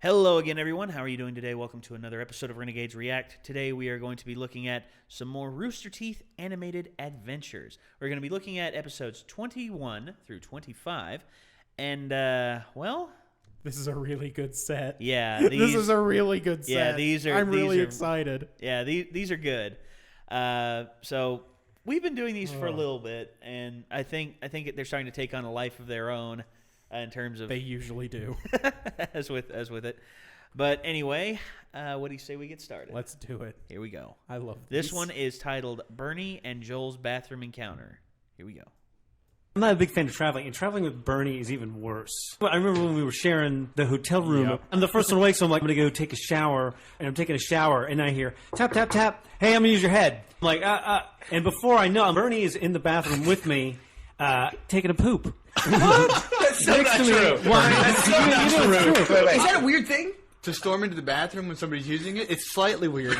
Hello again, everyone. How are you doing today? Welcome to another episode of Renegades React. Today we are going to be looking at some more Rooster Teeth animated adventures. We're going to be looking at episodes 21 through 25. And, well... This is a really good set. Yeah. This is a really good set. Yeah, I'm really excited. Yeah, these are good. So we've been doing these for a little bit, and I think they're starting to take on a life of their own. In terms of they usually do, as with it, but anyway, what do you say we get started? Let's do it. Here we go. I love this one is titled Bernie and Joel's Bathroom Encounter. Here we go. I'm not a big fan of traveling, and traveling with Bernie is even worse. I remember when we were sharing the hotel room. Yep. I'm the first one awake, so I'm like, I'm going to go take a shower, and I'm taking a shower, and I hear, tap, tap, tap, hey, I'm going to use your head. I'm like, and before I know, Bernie is in the bathroom with me, taking a poop. What? That's so not true. Why? That's so not true. Wait. Is that a weird thing? To storm into the bathroom when somebody's using it? It's slightly weird.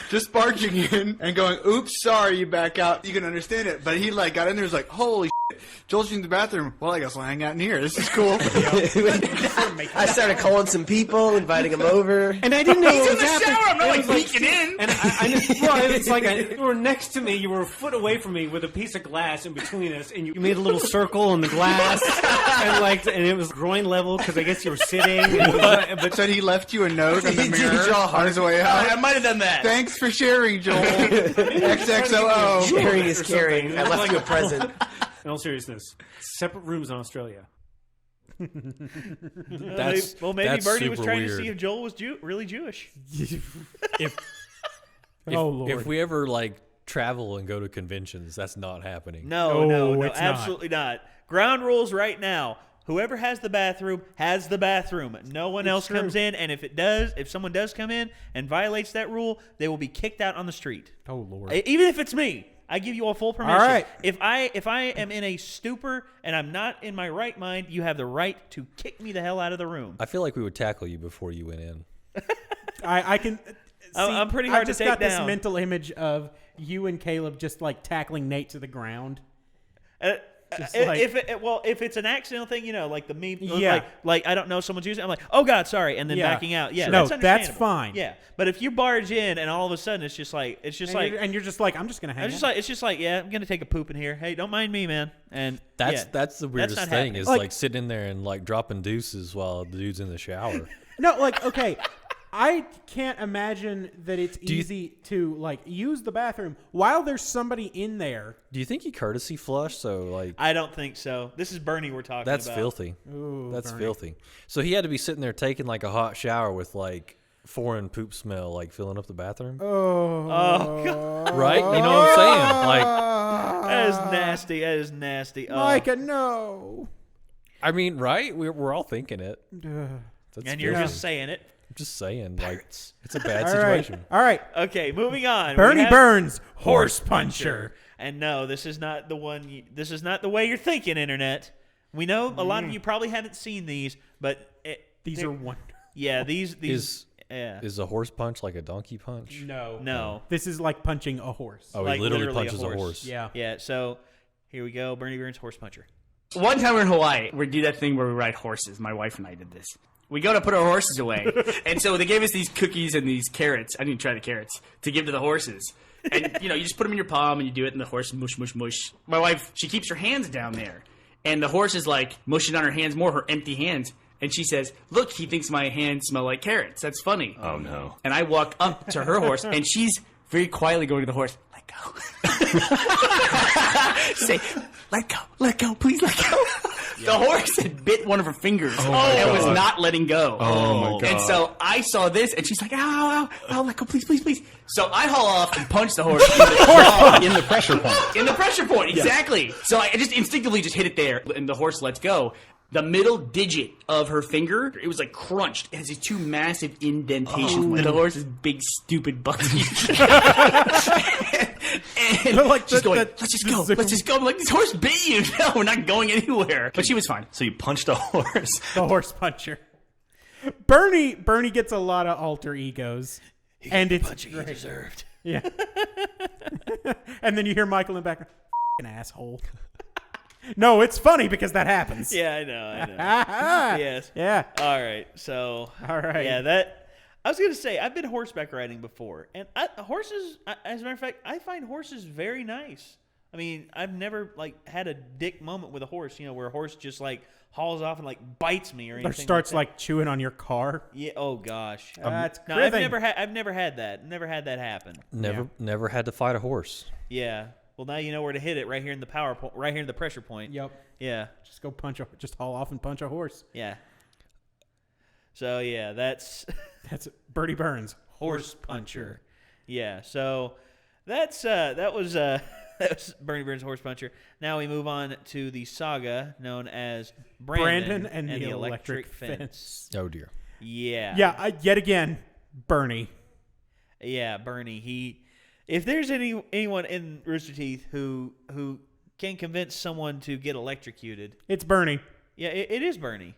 Just barging in and going, oops, sorry, you back out. You can understand it. But he got in there and was like, holy shit, Joel's in the bathroom. Well, I guess I'll hang out in here. This is cool. I started calling some people, inviting them over. And I didn't know He's what in was the happening. shower. I'm not It was peeking in. And it's like you were next to me. You were a foot away from me with a piece of glass in between us, and you made a little circle on the glass, and it was groin level because I guess you were sitting. But said he left you a note in the mirror on his way out. I might have done that. Thanks for sharing, Joel. XXOO. Sharing is caring. I left you a present. In all seriousness, separate rooms in Australia. Maybe that's Bernie was trying weird. to see if Joel was really Jewish. If Lord. if we ever travel and go to conventions, that's not happening. No, it's absolutely not. Ground rules right now. Whoever has the bathroom has the bathroom. No one else comes in, and if someone does come in and violates that rule, they will be kicked out on the street. Oh Lord! Even if it's me, I give you all full permission. All right. If I am in a stupor and I'm not in my right mind, you have the right to kick me the hell out of the room. I feel like we would tackle you before you went in. I can. See, I'm pretty hard I just to take got this down. mental image of you and Caleb just tackling Nate to the ground. If it's an accidental thing, like the meme, Yeah. like I don't know someone's using it, I'm like, oh God, sorry, and then backing out. Yeah, No, that's understandable. that's fine. Yeah, but if you barge in and all of a sudden it's just like and you're just like, I'm just gonna hang. it's just like, yeah, I'm gonna take a poop in here. Hey, don't mind me, man. And That's the weirdest not thing happening. is sitting in there and dropping deuces while the dude's in the shower. No, okay. I can't imagine that it's easy to use the bathroom while there's somebody in there. Do you think he courtesy flushed? So I don't think so. This is Bernie we're talking that's about. filthy. Ooh, That's Bernie. filthy. So he had to be sitting there taking a hot shower with foreign poop smell filling up the bathroom. Oh, God. Right? You know what I'm saying? That is nasty. That is nasty. Micah, no. I mean, right? We're all thinking it. That's And you're filthy. just saying it. I'm just saying, it's a bad All right. situation. All right. Okay, moving on. Bernie We have Burns, horse puncher. And no, this is not the one. This is not the way you're thinking, Internet. We know a lot of you probably haven't seen these, but These are wonderful. Yeah, these. Is a horse punch like a donkey punch? No. This is like punching a horse. Oh, Like he literally literally a punches a horse. horse. Yeah. Yeah. So here we go. Bernie Burns, horse puncher. One time we're in Hawaii, we do that thing where we ride horses. My wife and I did this. We go to put our horses away, and so they gave us these cookies and these carrots. I didn't try the carrots to give to the horses. And you just put them in your palm and you do it, and the horse mush, mush, mush. My wife, she keeps her hands down there, and the horse is mushing on her hands more, her empty hands. And she says, "Look, he thinks my hands smell like carrots. That's funny." Oh, no. And I walk up to her horse, and she's very quietly going to the horse. Let go. Say, let go, please let go. The horse had bit one of her fingers and was not letting go. Oh, my God. And so I saw this, and she's like, ow, let go, please, please, please. So I haul off and punch the horse in the pressure point. In the pressure point, exactly. So I just instinctively just hit it there, and the horse lets go. The middle digit of her finger, it was crunched. It has these two massive indentations. And the horse's big, stupid butt. And she's going, let's just go. I'm like, this horse bit you. No, we're not going anywhere. But she was fine. So you punched a horse. The horse puncher. Bernie gets a lot of alter egos. And it's Punching he deserved. Yeah. And then you hear Michael in the background, an asshole. No, it's funny because that happens. Yeah, I know. Yes. Yeah. All right. So. All right. Yeah, I was gonna say I've been horseback riding before, and horses. As a matter of fact, I find horses very nice. I mean, I've never had a dick moment with a horse. Where a horse just hauls off and bites me or anything. Or starts chewing on your car. Yeah. Oh gosh. That's no, cribbing. I've never had that. Never had that happen. Never had to fight a horse. Yeah. Well, now you know where to hit it. Right here in the power point. Right here in the pressure point. Yep. Yeah. Just go just haul off and punch a horse. Yeah. So yeah, that's Bertie Burns, horse puncher. Yeah. So that was Bernie Burns' horse puncher. Now we move on to the saga known as Brandon and the electric fence. Oh dear. Yeah. Yeah. Yet again, Bernie. Yeah, Bernie. If there's anyone in Rooster Teeth who can convince someone to get electrocuted, It's Bernie. yeah, it is Bernie.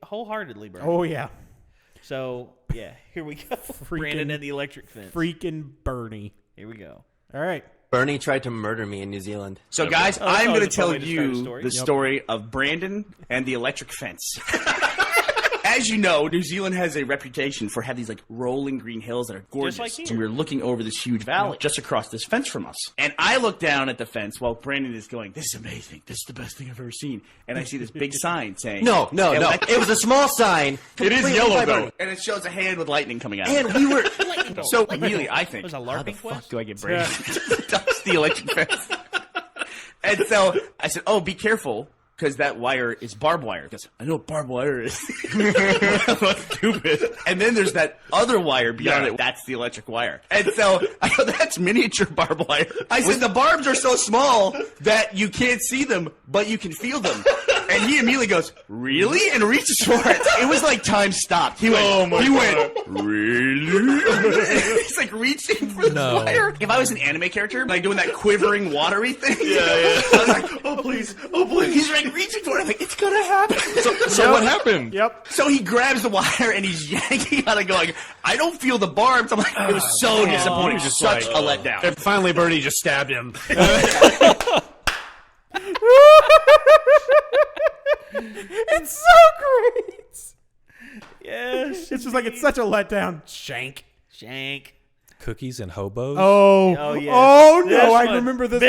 Wholeheartedly Bernie. Oh yeah. So yeah, here we go. Brandon and the electric fence. Freaking Bernie. Here we go. All right. Bernie tried to murder me in New Zealand. So, guys, Oh, that's I'm going always to a fun tell way to start a you story. the story of Brandon and the electric fence. As you know, New Zealand has a reputation for having these rolling green hills that are gorgeous. like here. So we were looking over this huge valley just across this fence from us. And I look down at the fence while Brandon is going, "This is amazing. This is the best thing I've ever seen." And I see this big sign saying, No. It was a small sign. It is completely yellow, by though. Bernie. And it shows a hand with lightning coming out. And we were... So immediately I think, Was it a how the LARPing fuck quest? do I get Brandon to touch the electric fence? And so I said, "Oh, be careful, because that wire is barbed wire." Because I know what barbed wire is. That's stupid. And then there's that other wire beyond it. That's the electric wire. And so I go, "That's miniature barbed wire." I said, "The barbs are so small that you can't see them, but you can feel them." And he immediately goes, "Really?" And reaches for it. It was like time stopped. He went, "Really?" He's reaching for the wire. If I was an anime character, doing that quivering, watery thing, I was like, "Oh please, oh please!" He's reaching for it. I'm like, "It's gonna happen." So what happened? Yep. So he grabs the wire and he's yanking on it, going, "I don't feel the barbs." I'm like, it was so disappointing, just such a letdown. And finally, Bernie just stabbed him. It's so great. Yes. It's just it's such a letdown. Shank. Shank. Cookies and hobos. Oh. Oh yes. Oh no! This I one. remember this.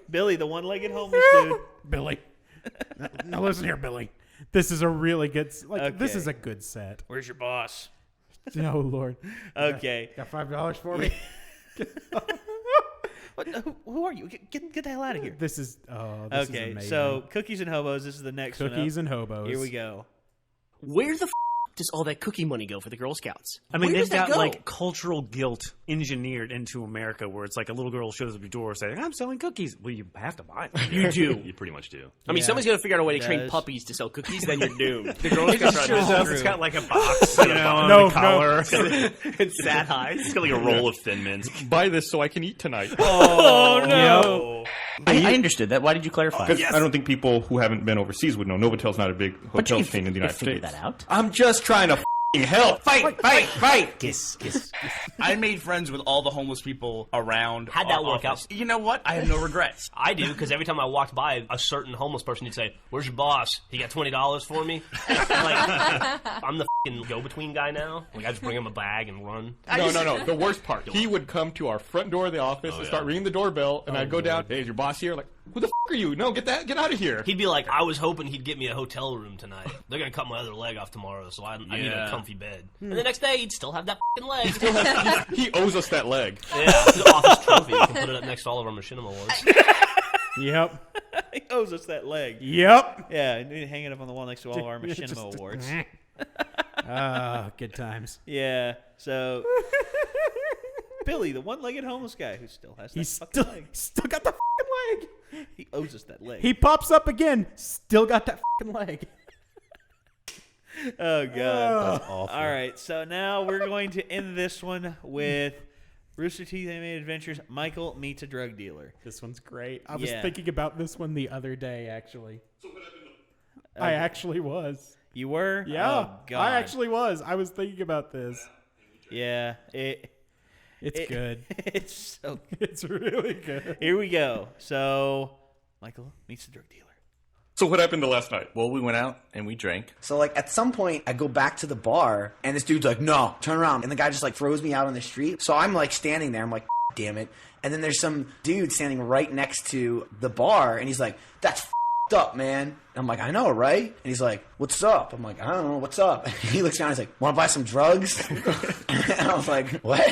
Billy, the one-legged homeless dude. Billy. Now listen here, Billy. This is a really good. This Okay. is a good set. Where's your boss? Oh Lord. Okay. Got $5 for me. What, who are you? Get the hell out of here. This is. Oh. This is Okay. amazing. So cookies and hobos. This is the next one. Cookies up. and hobos. Here we go. Where the does all that cookie money go for the Girl Scouts? I mean, Where they've does that got go? cultural guilt engineered into America, where it's a little girl shows up at your door saying, "I'm selling cookies." Well, you have to buy them. You do. You pretty much do. I mean, Yeah. somebody's going to figure out a way to train Does. puppies to sell cookies, then you're doomed. The Girl Scout just shows shows up. through. It's got a box, on No, the collar. and sad eyes. It's got a roll of Thin Mints. Buy this so I can eat tonight. Oh no. I understood that. Why did you clarify? Because I don't think people who haven't been overseas would know. Novatel's not a big hotel chain in the United figured States. that out. I'm just trying to help. Fight! Kiss, kiss, kiss. I made friends with all the homeless people around. How'd that our work office. out? You know what? I have no regrets. I do, because every time I walked by a certain homeless person, he'd say, "Where's your boss? He got $20 for me?" I'm the f***ing go-between guy now. I just bring him a bag and run. No. The worst part. He would come to our front door of the office and start ringing the doorbell, and I'd go down. "Hey, is your boss here?" Like, "Who the f*** are you? No, get out of here." He'd be like, "I was hoping he'd get me a hotel room tonight. They're going to cut my other leg off tomorrow, so I need a comfy bed." And the next day, he'd still have that f***ing leg. He owes us that leg. Yeah, it's an office trophy. You can put it up next to all of our Machinima awards. Yep. He owes us that leg. Yep. Yeah, and we hang it up on the wall next to all of our Machinima awards. Good times. Yeah. So Billy, the one-legged homeless guy who still has that He's fucking leg. still got the fucking leg. He owes us that leg. He pops up again. Still got that fucking leg. Oh god. Awful. All right. So now we're going to end this one with Rooster Teeth Animated Adventures. Michael meets a drug dealer. This one's great. I was Yeah. thinking about this one the other day, actually. I actually was. You were? Yeah. Oh, god. I actually was. I was thinking about this. Yeah. It's good. It's so good. It's really good. Here we go. So Michael meets the drug dealer. So what happened to last night? Well, we went out and we drank. So, like, at some point, I go back to the bar, and this dude's like, no, turn around. And the guy just, like, throws me out on the street. So I'm, like, standing there. I'm like, damn it. And then there's some dude standing right next to the bar, and he's like, that's up, man. And I'm like, I know, right? And he's like, what's up? I'm like, I don't know, what's up? And he looks down, he's like, want to buy some drugs? And I was like, what?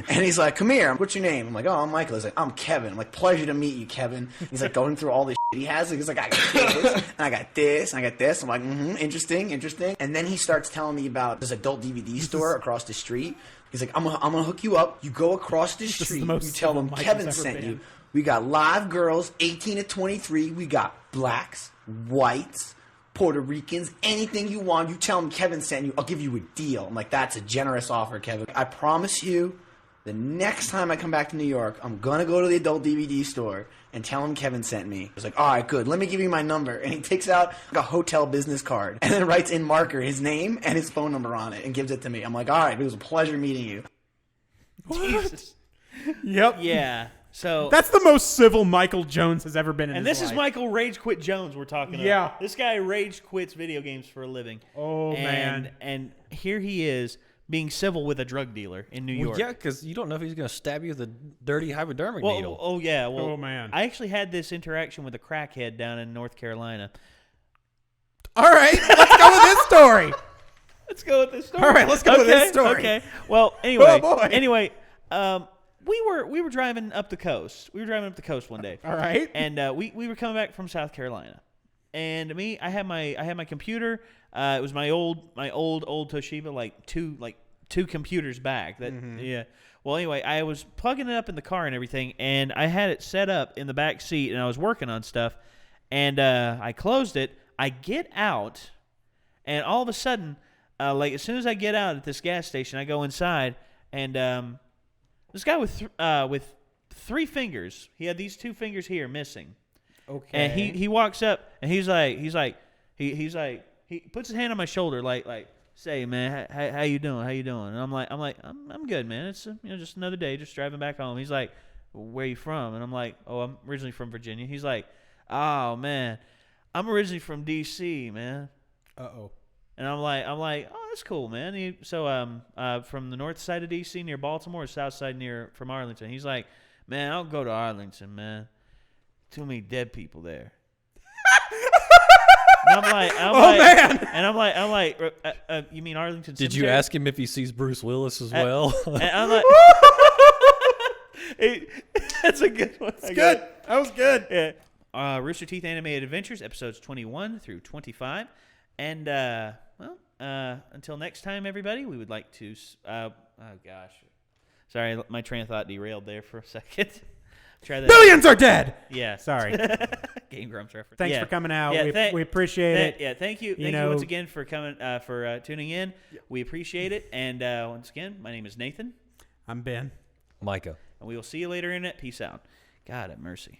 And he's like, come here, what's your name? I'm like, oh, I'm Michael. He's like, I'm Kevin. I'm like, pleasure to meet you, Kevin. He's like going through all this shit he has. He's like, I got this, and I got this, and I got this. I'm like, interesting. And then he starts telling me about this adult DVD store across the street. He's like, I'm gonna hook you up. You go across the street, you tell them Kevin sent you. We got live girls, 18 to 23. We got blacks, whites, Puerto Ricans, anything you want. You tell them Kevin sent you. I'll give you a deal. I'm like, that's a generous offer, Kevin. I promise you, the next time I come back to New York, I'm going to go to the adult DVD store and tell him Kevin sent me. He's like, all right, good. Let me give you my number. And he takes out a hotel business card and then writes in marker his name and his phone number on it and gives it to me. I'm like, all right, it was a pleasure meeting you. Jesus. Yep. Yeah. So that's the most civil Michael Jones has ever been in and his this life. is Michael Rage Quit Jones we're talking about. Yeah. This guy rage quits video games for a living. Oh, man. And here he is being civil with a drug dealer in New York. Yeah, because you don't know if he's going to stab you with a dirty hypodermic needle. Oh, yeah. Well, oh, man. I actually had this interaction with a crackhead down in North Carolina. All right. Let's go with this story. Let's go with this story. All right. Let's go with this story. Okay. Well, anyway. Oh, boy. Anyway, we were driving up the coast. We were driving up the coast one day. All right. And we were coming back from South Carolina. And I had my computer. It was my old Toshiba, like two computers back. That yeah. Well, anyway, I was plugging it up in the car and everything, and I had it set up in the back seat, and I was working on stuff. And I closed it. I get out, and all of a sudden, like as soon as I get out at this gas station, I go inside, and this guy with three fingers. He had these two fingers here missing. Okay. And he walks up and he puts his hand on my shoulder like say, man, how you doing? How you doing? And I'm like I'm good, man. It's just another day, just driving back home. He's like, where you from? And I'm like, oh, I'm originally from Virginia. He's like, oh man, I'm originally from D.C., man. Uh-oh. And I'm like, oh, that's cool, man. So from the north side of D.C. near Baltimore, or south side from Arlington. He's like, man, I'll go to Arlington, man. Too many dead people there. And I'm like, you mean Arlington Cemetery? Did you ask him if he sees Bruce Willis as well? And I'm like, that's a good one. That's good. That was good. Yeah. Rooster Teeth Animated Adventures, episodes 21 through 25. And, until next time, everybody, we would like to, oh gosh. Sorry, my train of thought derailed there for a second. Try that. Billions are dead! Yeah. Sorry. Game Grumps reference. Thanks for coming out. We appreciate it. Yeah, thank you. Thank you once again for coming, for tuning in. We appreciate it. And once again, my name is Nathan. I'm Ben. Micah. And we will see you later, Internet. Peace out. God have mercy.